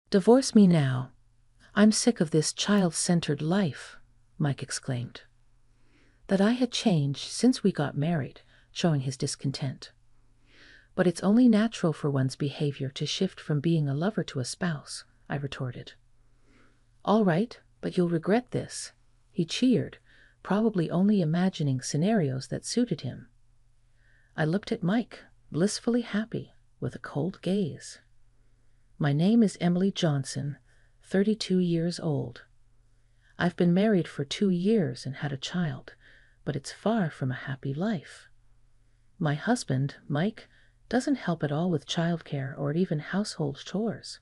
Divorce me now. I'm sick of this child-centered life, Mike exclaimed. That I had changed since we got married, showing his discontent. But it's only natural for one's behavior to shift from being a lover to a spouse, I retorted. All right, but you'll regret this, he cheered, probably only imagining scenarios that suited him. I looked at Mike, blissfully happy, with a cold gaze. My name is Emily Johnson, 32 years old. I've been married for 2 years and had a child, but it's far from a happy life. My husband, Mike, doesn't help at all with childcare or even household chores.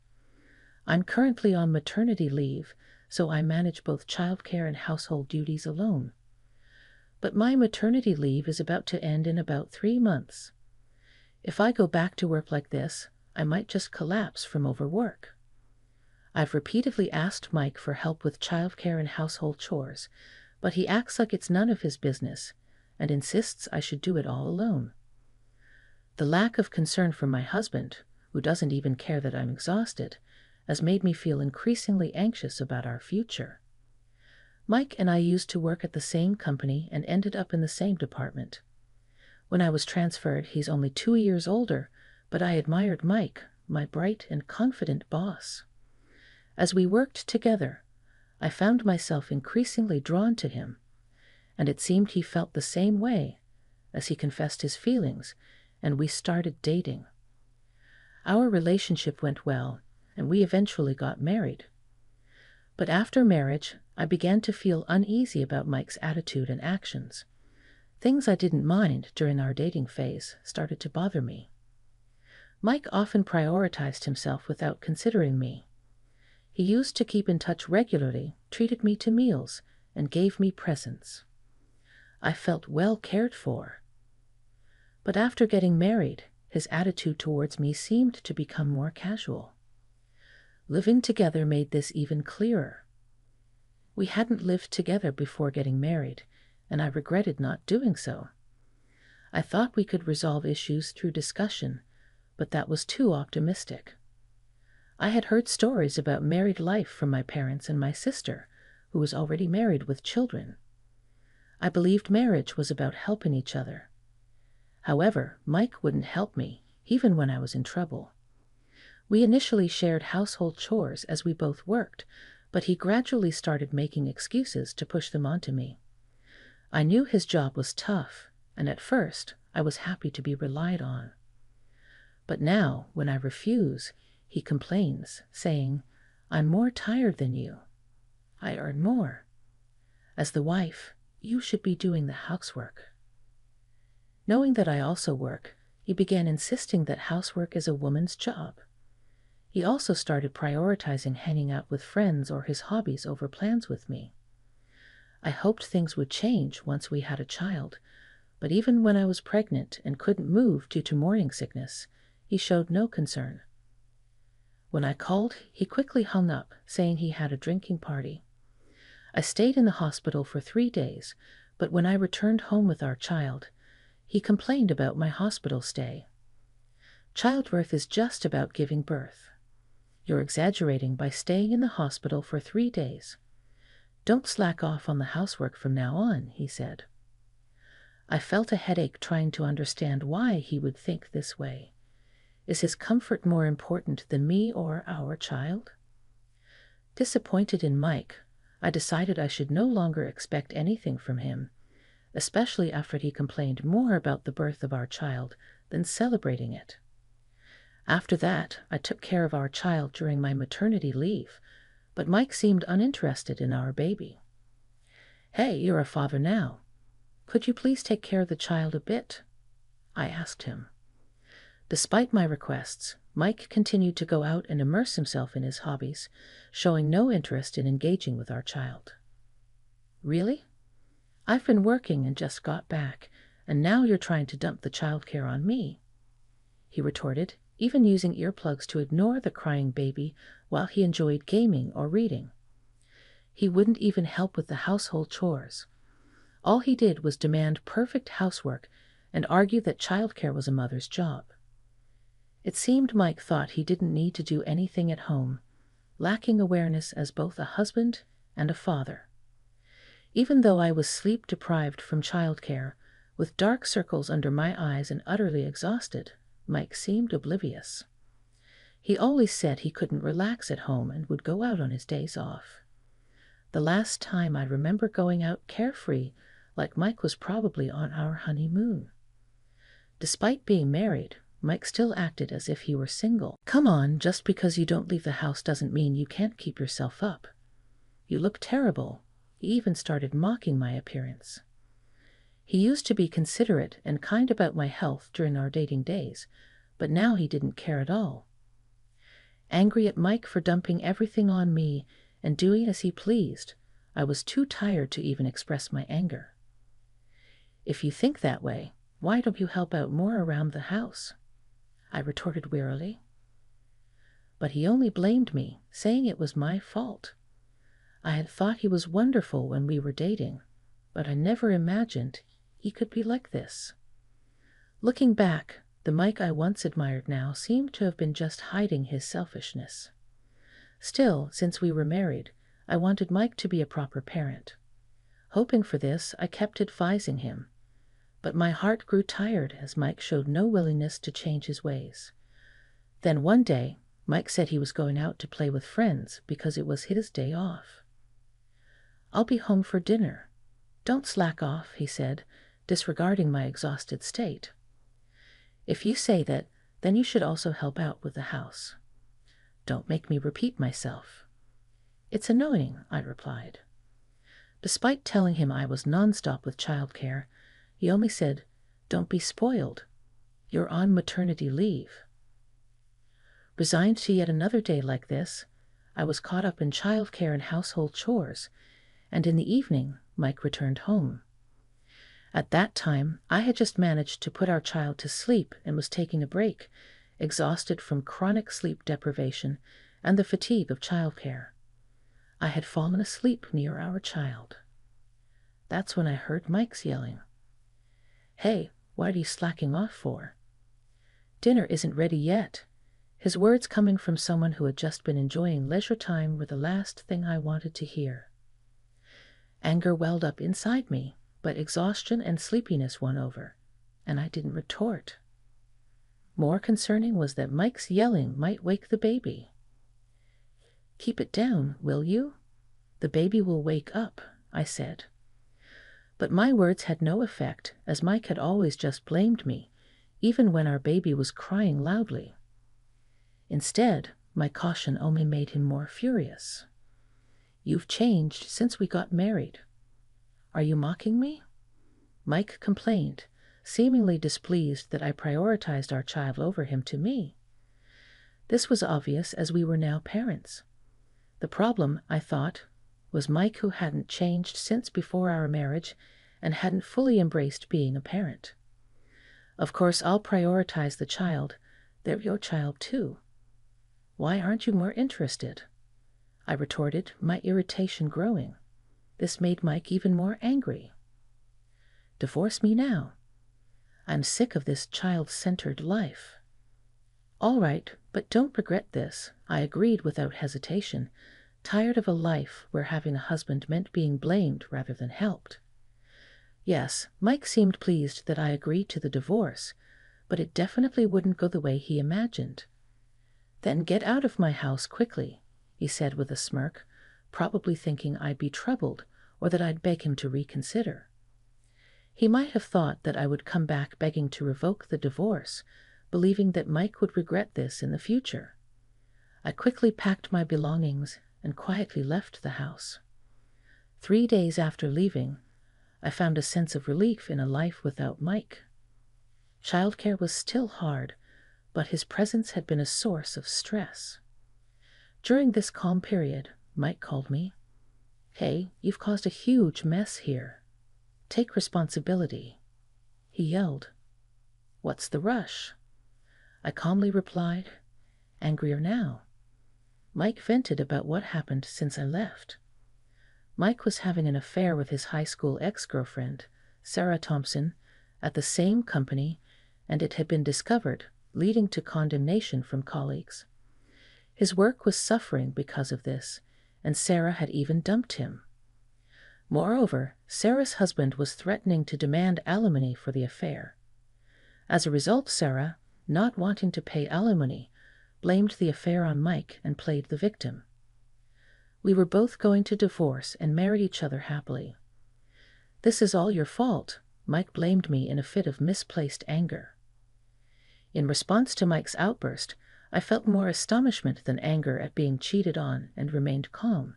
I'm currently on maternity leave, so I manage both childcare and household duties alone. But my maternity leave is about to end in about 3 months. If I go back to work like this, I might just collapse from overwork. I've repeatedly asked Mike for help with childcare and household chores, but he acts like it's none of his business and insists I should do it all alone. The lack of concern from my husband, who doesn't even care that I'm exhausted, has made me feel increasingly anxious about our future. Mike and I used to work at the same company and ended up in the same department. When I was transferred, he's only 2 years older, but I admired Mike, my bright and confident boss. As we worked together, I found myself increasingly drawn to him, and it seemed he felt the same way, as he confessed his feelings, and we started dating. Our relationship went well, and we eventually got married. But after marriage, I began to feel uneasy about Mike's attitude and actions. Things I didn't mind during our dating phase started to bother me. Mike often prioritized himself without considering me. He used to keep in touch regularly, treated me to meals, and gave me presents. I felt well cared for. But after getting married, his attitude towards me seemed to become more casual. Living together made this even clearer. We hadn't lived together before getting married, and I regretted not doing so. I thought we could resolve issues through discussion, but that was too optimistic. I had heard stories about married life from my parents and my sister, who was already married with children. I believed marriage was about helping each other. However, Mike wouldn't help me, even when I was in trouble. We initially shared household chores as we both worked, but he gradually started making excuses to push them onto me. I knew his job was tough, and at first I was happy to be relied on. But now, when I refuse, he complains, saying, "I'm more tired than you. I earn more. As the wife, you should be doing the housework." Knowing that I also work, he began insisting that housework is a woman's job. He also started prioritizing hanging out with friends or his hobbies over plans with me. I hoped things would change once we had a child, but even when I was pregnant and couldn't move due to morning sickness, he showed no concern. When I called, he quickly hung up, saying he had a drinking party. I stayed in the hospital for 3 days, but when I returned home with our child, he complained about my hospital stay. Childbirth is just about giving birth. You're exaggerating by staying in the hospital for 3 days. Don't slack off on the housework from now on, he said. I felt a headache trying to understand why he would think this way. Is his comfort more important than me or our child? Disappointed in Mike, I decided I should no longer expect anything from him, especially after he complained more about the birth of our child than celebrating it. After that, I took care of our child during my maternity leave, but Mike seemed uninterested in our baby. "Hey, you're a father now. Could you please take care of the child a bit?" I asked him. Despite my requests, Mike continued to go out and immerse himself in his hobbies, showing no interest in engaging with our child. "Really? I've been working and just got back, and now you're trying to dump the childcare on me," he retorted, even using earplugs to ignore the crying baby while he enjoyed gaming or reading. He wouldn't even help with the household chores. All he did was demand perfect housework and argue that childcare was a mother's job. It seemed Mike thought he didn't need to do anything at home, lacking awareness as both a husband and a father. Even though I was sleep-deprived from childcare, with dark circles under my eyes and utterly exhausted, Mike seemed oblivious. He always said he couldn't relax at home and would go out on his days off. The last time I remember going out carefree, like Mike was probably on our honeymoon. Despite being married, Mike still acted as if he were single. "Come on, just because you don't leave the house doesn't mean you can't keep yourself up. You look terrible." He even started mocking my appearance. He used to be considerate and kind about my health during our dating days, but now he didn't care at all. Angry at Mike for dumping everything on me and doing as he pleased, I was too tired to even express my anger. "If you think that way, why don't you help out more around the house?" I retorted wearily. But he only blamed me, saying it was my fault. I had thought he was wonderful when we were dating, but I never imagined he could be like this. Looking back, the Mike I once admired now seemed to have been just hiding his selfishness. Still, since we were married, I wanted Mike to be a proper parent. Hoping for this, I kept advising him. But my heart grew tired as Mike showed no willingness to change his ways. Then one day, Mike said he was going out to play with friends because it was his day off. "I'll be home for dinner. Don't slack off," he said, disregarding my exhausted state. "If you say that, then you should also help out with the house." "Don't make me repeat myself." "It's annoying," I replied. Despite telling him I was nonstop with childcare, he only said, "Don't be spoiled. You're on maternity leave." Resigned to yet another day like this, I was caught up in childcare and household chores, and in the evening, Mike returned home. At that time, I had just managed to put our child to sleep and was taking a break, exhausted from chronic sleep deprivation and the fatigue of childcare. I had fallen asleep near our child. That's when I heard Mike's yelling. "Hey, what are you slacking off for? Dinner isn't ready yet." His words coming from someone who had just been enjoying leisure time were the last thing I wanted to hear. Anger welled up inside me, but exhaustion and sleepiness won over, and I didn't retort. More concerning was that Mike's yelling might wake the baby. "Keep it down, will you? The baby will wake up," I said. But my words had no effect, as Mike had always just blamed me, even when our baby was crying loudly. Instead, my caution only made him more furious. "You've changed since we got married. Are you mocking me?" Mike complained, seemingly displeased that I prioritized our child over him to me. This was obvious as we were now parents. The problem, I thought, was Mike, who hadn't changed since before our marriage and hadn't fully embraced being a parent. "Of course, I'll prioritize the child. They're your child too. Why aren't you more interested?" I retorted, my irritation growing. This made Mike even more angry. "Divorce me now. I'm sick of this child-centered life." "All right, but don't regret this," I agreed without hesitation, tired of a life where having a husband meant being blamed rather than helped. Yes, Mike seemed pleased that I agreed to the divorce, but it definitely wouldn't go the way he imagined. "Then get out of my house quickly," he said with a smirk, probably thinking I'd be troubled or that I'd beg him to reconsider. He might have thought that I would come back begging to revoke the divorce, believing that Mike would regret this in the future. I quickly packed my belongings and quietly left the house. 3 days after leaving, I found a sense of relief in a life without Mike. Childcare was still hard, but his presence had been a source of stress. During this calm period, Mike called me. "Hey, you've caused a huge mess here. Take responsibility." He yelled. "What's the rush?" I calmly replied, "Angrier now." Mike vented about what happened since I left. Mike was having an affair with his high school ex-girlfriend, Sarah Thompson, at the same company, and it had been discovered, leading to condemnation from colleagues. His work was suffering because of this, and Sarah had even dumped him. Moreover, Sarah's husband was threatening to demand alimony for the affair. As a result, Sarah, not wanting to pay alimony, blamed the affair on Mike and played the victim. We were both going to divorce and married each other happily. "This is all your fault," Mike blamed me in a fit of misplaced anger. In response to Mike's outburst, I felt more astonishment than anger at being cheated on and remained calm.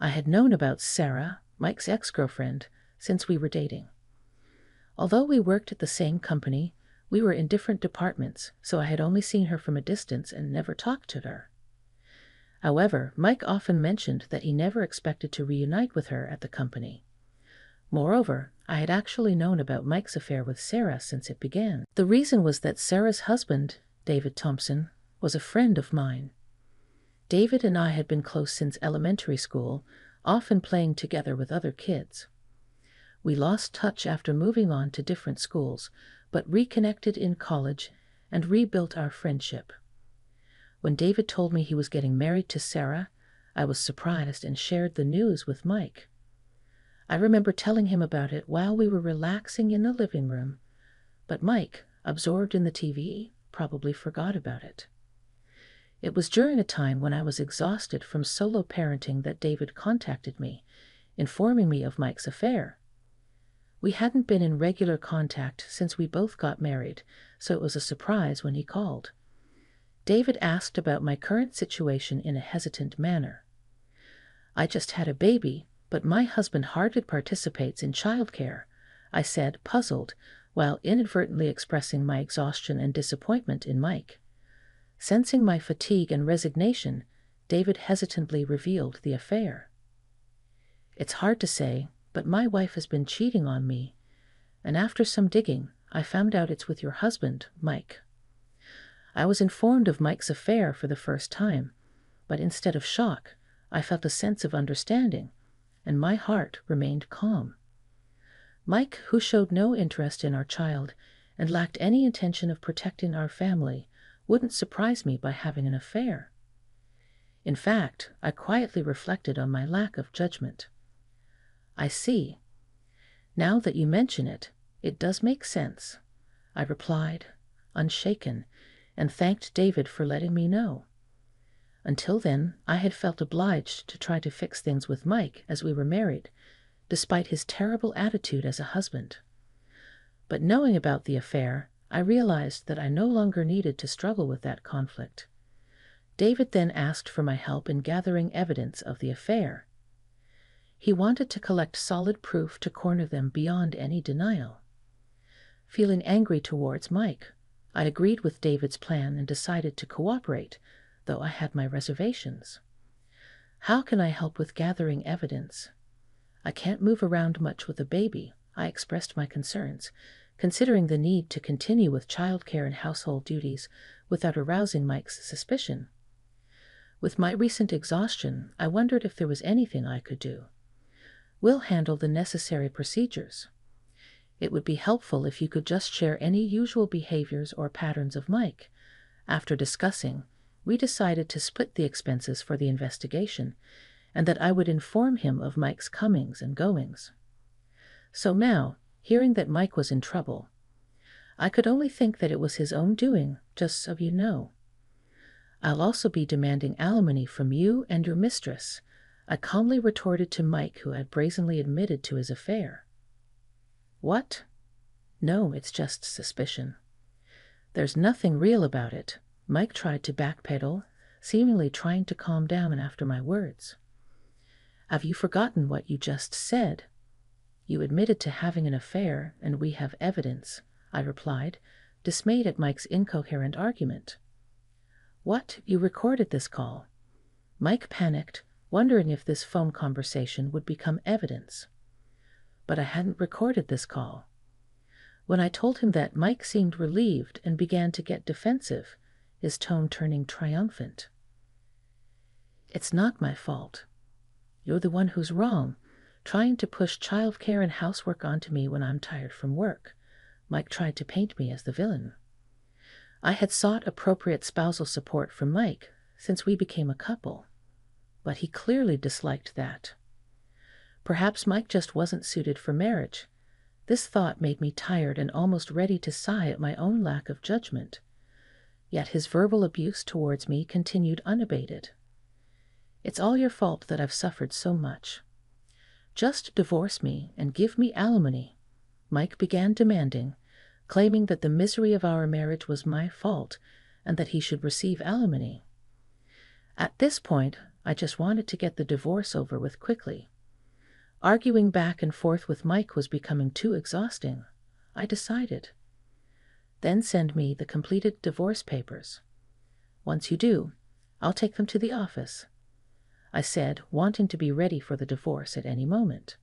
I had known about Sarah, Mike's ex-girlfriend, since we were dating. Although we worked at the same company, we were in different departments, so I had only seen her from a distance and never talked to her. However, Mike often mentioned that he never expected to reunite with her at the company. Moreover, I had actually known about Mike's affair with Sarah since it began. The reason was that Sarah's husband, David Thompson, was a friend of mine. David and I had been close since elementary school, often playing together with other kids. We lost touch after moving on to different schools, but reconnected in college and rebuilt our friendship. When David told me he was getting married to Sarah, I was surprised and shared the news with Mike. I remember telling him about it while we were relaxing in the living room, but Mike, absorbed in the TV, probably forgot about it. It was during a time when I was exhausted from solo parenting that David contacted me, informing me of Mike's affair. We hadn't been in regular contact since we both got married, so it was a surprise when he called. David asked about my current situation in a hesitant manner. "I just had a baby, but my husband hardly participates in childcare," I said, puzzled, while inadvertently expressing my exhaustion and disappointment in Mike. Sensing my fatigue and resignation, David hesitantly revealed the affair. "It's hard to say, but my wife has been cheating on me, and after some digging, I found out it's with your husband, Mike." I was informed of Mike's affair for the first time, but instead of shock, I felt a sense of understanding, and my heart remained calm. Mike, who showed no interest in our child and lacked any intention of protecting our family, wouldn't surprise me by having an affair. In fact, I quietly reflected on my lack of judgment. "I see. Now that you mention it, it does make sense," I replied, unshaken, and thanked David for letting me know. Until then, I had felt obliged to try to fix things with Mike as we were married, despite his terrible attitude as a husband. But knowing about the affair, I realized that I no longer needed to struggle with that conflict. David then asked for my help in gathering evidence of the affair. He wanted to collect solid proof to corner them beyond any denial. Feeling angry towards Mike, I agreed with David's plan and decided to cooperate, though I had my reservations. "How can I help with gathering evidence? I can't move around much with a baby," I expressed my concerns, considering the need to continue with childcare and household duties without arousing Mike's suspicion. With my recent exhaustion, I wondered if there was anything I could do. "We'll handle the necessary procedures. It would be helpful if you could just share any usual behaviors or patterns of Mike." After discussing, we decided to split the expenses for the investigation, and that I would inform him of Mike's comings and goings. So now, hearing that Mike was in trouble, I could only think that it was his own doing, just so you know. "I'll also be demanding alimony from you and your mistress," I calmly retorted to Mike, who had brazenly admitted to his affair. "What? No, it's just suspicion." "There's nothing real about it." Mike tried to backpedal, seemingly trying to calm down after my words. "Have you forgotten what you just said? You admitted to having an affair, and we have evidence," I replied, dismayed at Mike's incoherent argument. "What? You recorded this call?" Mike panicked, wondering if this phone conversation would become evidence. But I hadn't recorded this call. When I told him that, Mike seemed relieved and began to get defensive, his tone turning triumphant. "It's not my fault. You're the one who's wrong, trying to push childcare and housework onto me when I'm tired from work." Mike tried to paint me as the villain. I had sought appropriate spousal support from Mike, since we became a couple, but he clearly disliked that. Perhaps Mike just wasn't suited for marriage. This thought made me tired and almost ready to sigh at my own lack of judgment. Yet his verbal abuse towards me continued unabated. "It's all your fault that I've suffered so much. Just divorce me and give me alimony," Mike began demanding, claiming that the misery of our marriage was my fault and that he should receive alimony. At this point, I just wanted to get the divorce over with quickly. Arguing back and forth with Mike was becoming too exhausting. I decided. "Then send me the completed divorce papers. Once you do, I'll take them to the office," I said, wanting to be ready for the divorce at any moment.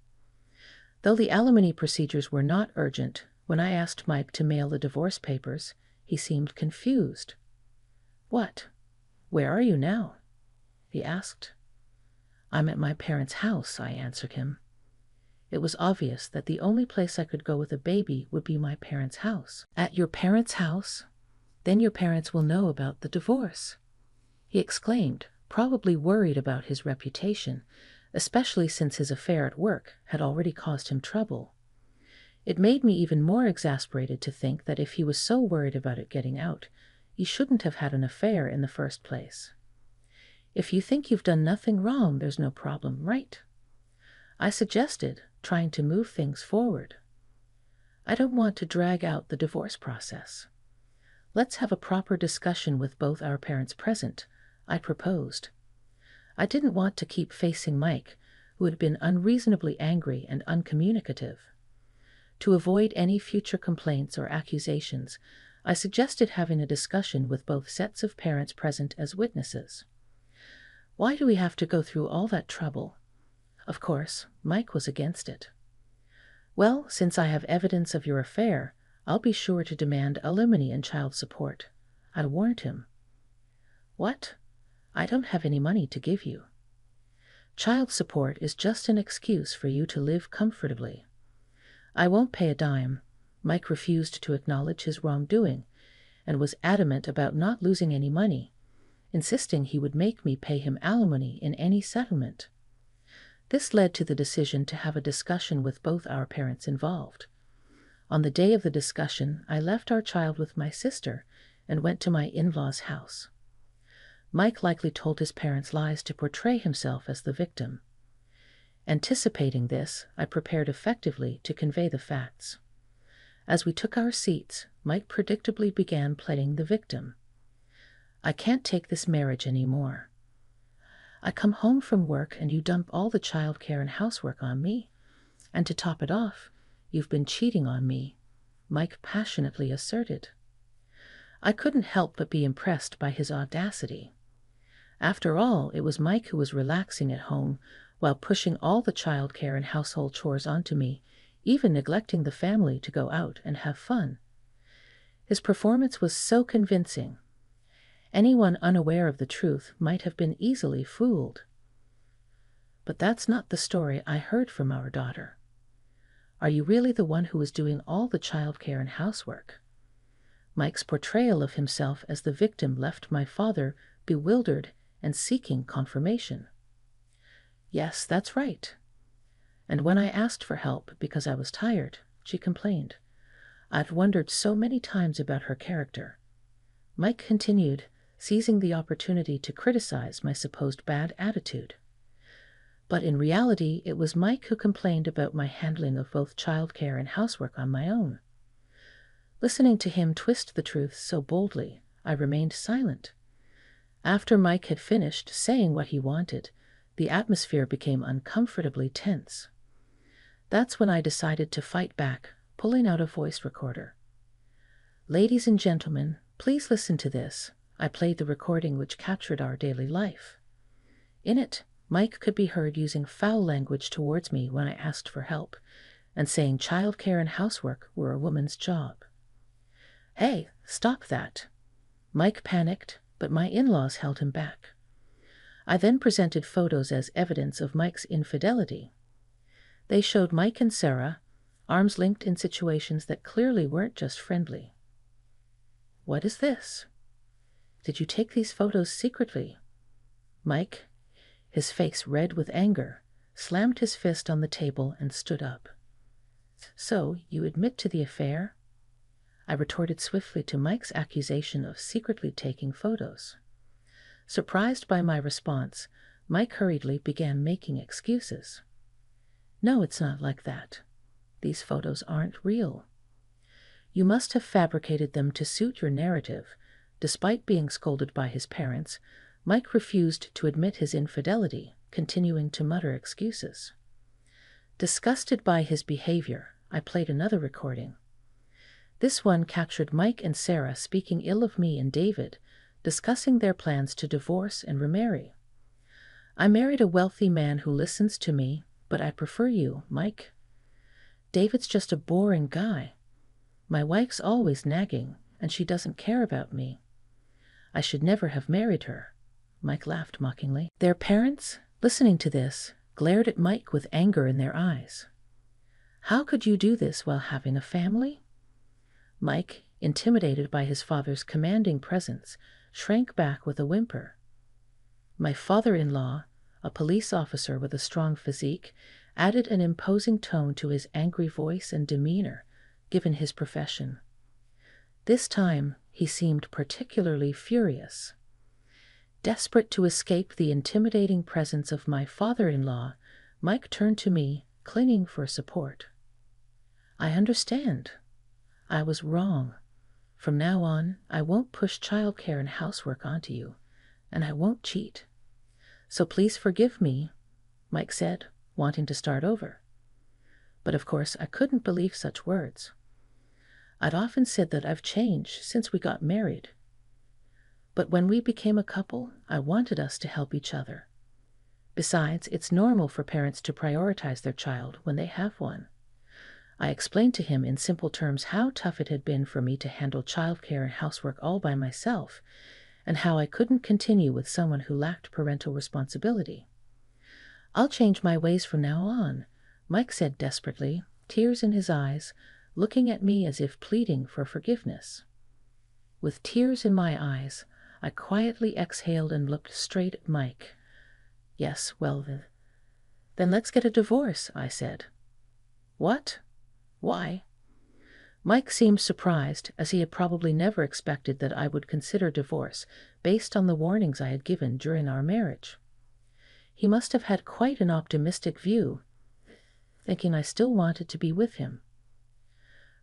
Though the alimony procedures were not urgent, when I asked Mike to mail the divorce papers, he seemed confused. "What? Where are you now?" he asked. "I'm at my parents' house," I answered him. It was obvious that the only place I could go with a baby would be my parents' house. "At your parents' house? Then your parents will know about the divorce," he exclaimed, probably worried about his reputation, especially since his affair at work had already caused him trouble. It made me even more exasperated to think that if he was so worried about it getting out, he shouldn't have had an affair in the first place. "If you think you've done nothing wrong, there's no problem, right?" I suggested, trying to move things forward. "I don't want to drag out the divorce process. Let's have a proper discussion with both our parents present," I proposed. I didn't want to keep facing Mike, who had been unreasonably angry and uncommunicative. To avoid any future complaints or accusations, I suggested having a discussion with both sets of parents present as witnesses. "Why do we have to go through all that trouble?" Of course, Mike was against it. "Well, since I have evidence of your affair, I'll be sure to demand alimony and child support," I warned him. "What? I don't have any money to give you." "Child support is just an excuse for you to live comfortably." "I won't pay a dime." Mike refused to acknowledge his wrongdoing and was adamant about not losing any money, insisting he would make me pay him alimony in any settlement. This led to the decision to have a discussion with both our parents involved. On the day of the discussion, I left our child with my sister and went to my in-laws' house. Mike likely told his parents lies to portray himself as the victim. Anticipating this, I prepared effectively to convey the facts. As we took our seats, Mike predictably began playing the victim. "I can't take this marriage anymore. I come home from work and you dump all the childcare and housework on me. And to top it off, you've been cheating on me," Mike passionately asserted. I couldn't help but be impressed by his audacity. After all, it was Mike who was relaxing at home while pushing all the childcare and household chores onto me, even neglecting the family to go out and have fun. His performance was so convincing. Anyone unaware of the truth might have been easily fooled. But that's not the story I heard from our daughter. "Are you really the one who was doing all the childcare and housework?" Mike's portrayal of himself as the victim left my father bewildered and seeking confirmation. "Yes, that's right." And when I asked for help because I was tired, she complained. "I've wondered so many times about her character." Mike continued, seizing the opportunity to criticize my supposed bad attitude. But in reality, it was Mike who complained about my handling of both childcare and housework on my own. Listening to him twist the truth so boldly, I remained silent. After Mike had finished saying what he wanted, the atmosphere became uncomfortably tense. That's when I decided to fight back, pulling out a voice recorder. "Ladies and gentlemen, please listen to this." I played the recording which captured our daily life. In it, Mike could be heard using foul language towards me when I asked for help, and saying childcare and housework were a woman's job. "Hey, stop that." Mike panicked, but my in-laws held him back. I then presented photos as evidence of Mike's infidelity. They showed Mike and Sarah, arms linked in situations that clearly weren't just friendly. "What is this? Did you take these photos secretly?" Mike, his face red with anger, slammed his fist on the table and stood up. "So, you admit to the affair?" I retorted swiftly to Mike's accusation of secretly taking photos. Surprised by my response, Mike hurriedly began making excuses. "No, it's not like that. These photos aren't real. You must have fabricated them to suit your narrative." Despite being scolded by his parents, Mike refused to admit his infidelity, continuing to mutter excuses. Disgusted by his behavior, I played another recording. This one captured Mike and Sarah speaking ill of me and David, discussing their plans to divorce and remarry. "I married a wealthy man who listens to me, but I prefer you, Mike. David's just a boring guy. My wife's always nagging, and she doesn't care about me. I should never have married her." Mike laughed mockingly. Their parents, listening to this, glared at Mike with anger in their eyes. "How could you do this while having a family?" Mike, intimidated by his father's commanding presence, shrank back with a whimper. My father-in-law, a police officer with a strong physique, added an imposing tone to his angry voice and demeanor, given his profession. This time, he seemed particularly furious. Desperate to escape the intimidating presence of my father-in-law, Mike turned to me, clinging for support. "I understand. I was wrong. From now on, I won't push childcare and housework onto you, and I won't cheat. So please forgive me," Mike said, wanting to start over. But of course, I couldn't believe such words. I'd often said that I've changed since we got married. But when we became a couple, I wanted us to help each other. Besides, it's normal for parents to prioritize their child when they have one. I explained to him in simple terms how tough it had been for me to handle childcare and housework all by myself, and how I couldn't continue with someone who lacked parental responsibility. "I'll change my ways from now on," Mike said desperately, tears in his eyes, looking at me as if pleading for forgiveness. With tears in my eyes, I quietly exhaled and looked straight at Mike. "Yes, well, then let's get a divorce," I said. "What? Why?" Mike seemed surprised, as he had probably never expected that I would consider divorce based on the warnings I had given during our marriage. He must have had quite an optimistic view, thinking I still wanted to be with him.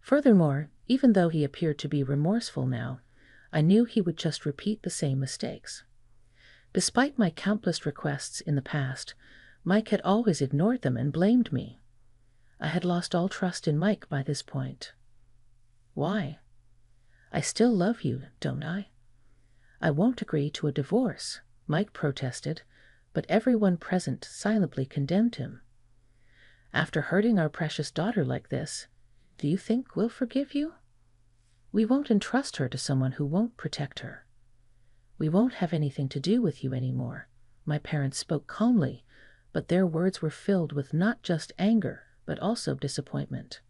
Furthermore, even though he appeared to be remorseful now, I knew he would just repeat the same mistakes. Despite my countless requests in the past, Mike had always ignored them and blamed me. I had lost all trust in Mike by this point. "Why? I still love you, don't I?" "I won't agree to a divorce," Mike protested, but everyone present silently condemned him. "After hurting our precious daughter like this, do you think we'll forgive you? We won't entrust her to someone who won't protect her. We won't have anything to do with you anymore." My parents spoke calmly, but their words were filled with not just anger, but also disappointment.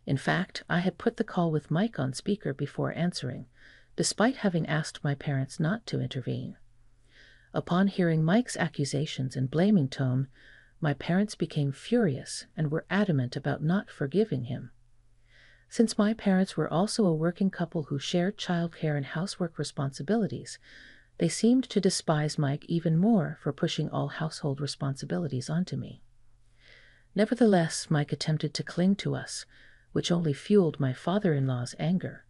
In fact, I had put the call with Mike on speaker before answering, despite having asked my parents not to intervene. Upon hearing Mike's accusations and blaming tone, my parents became furious and were adamant about not forgiving him. Since my parents were also a working couple who shared childcare and housework responsibilities, they seemed to despise Mike even more for pushing all household responsibilities onto me. Nevertheless, Mike attempted to cling to us, which only fueled my father-in-law's anger.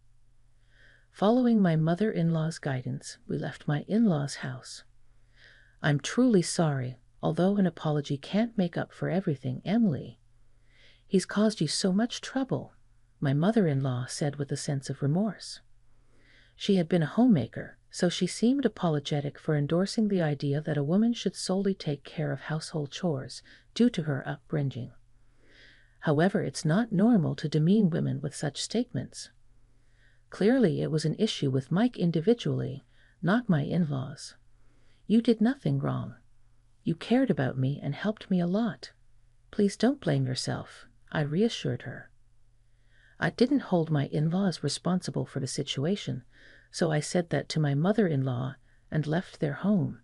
Following my mother-in-law's guidance, we left my in-law's house. "I'm truly sorry, although an apology can't make up for everything, Emily. He's caused you so much trouble," my mother-in-law said with a sense of remorse. She had been a homemaker, so she seemed apologetic for endorsing the idea that a woman should solely take care of household chores due to her upbringing. However, it's not normal to demean women with such statements. Clearly, it was an issue with Mike individually, not my in-laws. "You did nothing wrong. You cared about me and helped me a lot. Please don't blame yourself," I reassured her. I didn't hold my in-laws responsible for the situation, so I said that to my mother-in-law and left their home.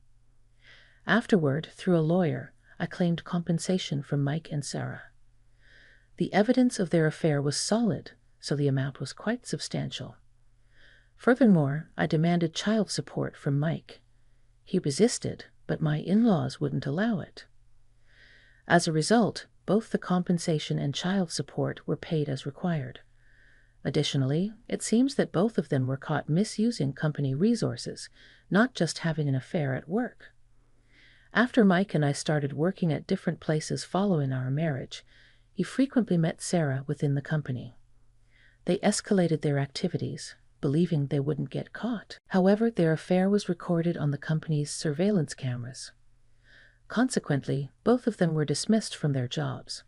Afterward, through a lawyer, I claimed compensation from Mike and Sarah. The evidence of their affair was solid, so the amount was quite substantial. Furthermore, I demanded child support from Mike. He resisted, but my in-laws wouldn't allow it. As a result, both the compensation and child support were paid as required. Additionally, it seems that both of them were caught misusing company resources, not just having an affair at work. After Mike and I started working at different places following our marriage, he frequently met Sarah within the company. They escalated their activities, believing they wouldn't get caught. However, their affair was recorded on the company's surveillance cameras. Consequently, both of them were dismissed from their jobs.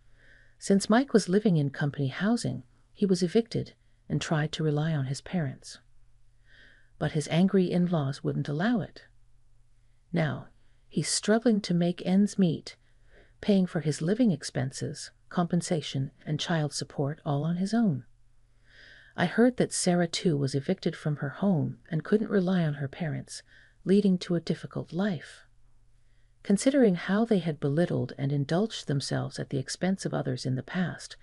Since Mike was living in company housing, he was evicted and tried to rely on his parents. But his angry in-laws wouldn't allow it. Now, he's struggling to make ends meet, paying for his living expenses, compensation, and child support all on his own. I heard that Sarah too was evicted from her home and couldn't rely on her parents, leading to a difficult life. Considering how they had belittled and indulged themselves at the expense of others in the past,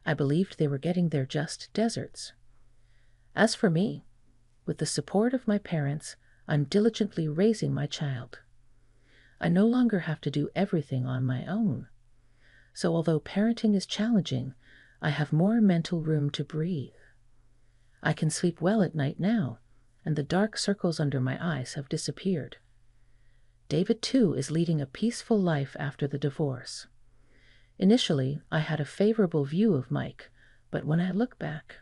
I believed they were getting their just deserts. As for me, with the support of my parents, I'm diligently raising my child. I no longer have to do everything on my own. So although parenting is challenging, I have more mental room to breathe. I can sleep well at night now, and the dark circles under my eyes have disappeared. David, too, is leading a peaceful life after the divorce. Initially, I had a favorable view of Mike, but when I look back,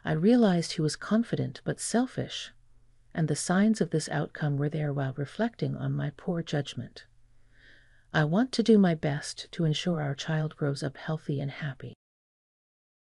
I realized he was confident but selfish, and the signs of this outcome were there while reflecting on my poor judgment. I want to do my best to ensure our child grows up healthy and happy.